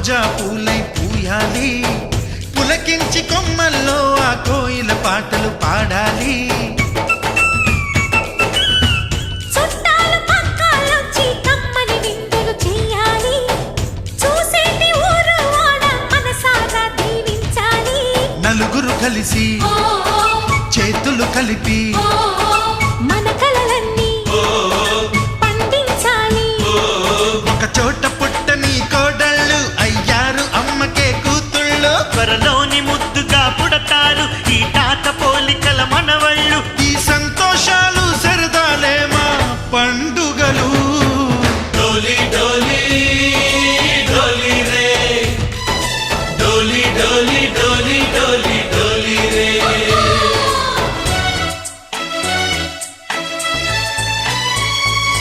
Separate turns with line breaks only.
రోజా పూలై పూయాలి, పులకించి కొమ్మల్లో ఆ కోయిల పాటలు పాడాలి. నలుగురు కలిసి చేతులు కలిపి
మన కలలన్నీ పండించాలి.
ఒక చోట పుట్టని కోడళ్ళు అయ్యారు అమ్మకే కూతుళ్ళు.
త్వరలోని ముద్దుగా పుడతారు ఈ తాత పోలికల మనవళ్ళు.
ఈ సంతోషాలు సరదాలే మా పండుగలు.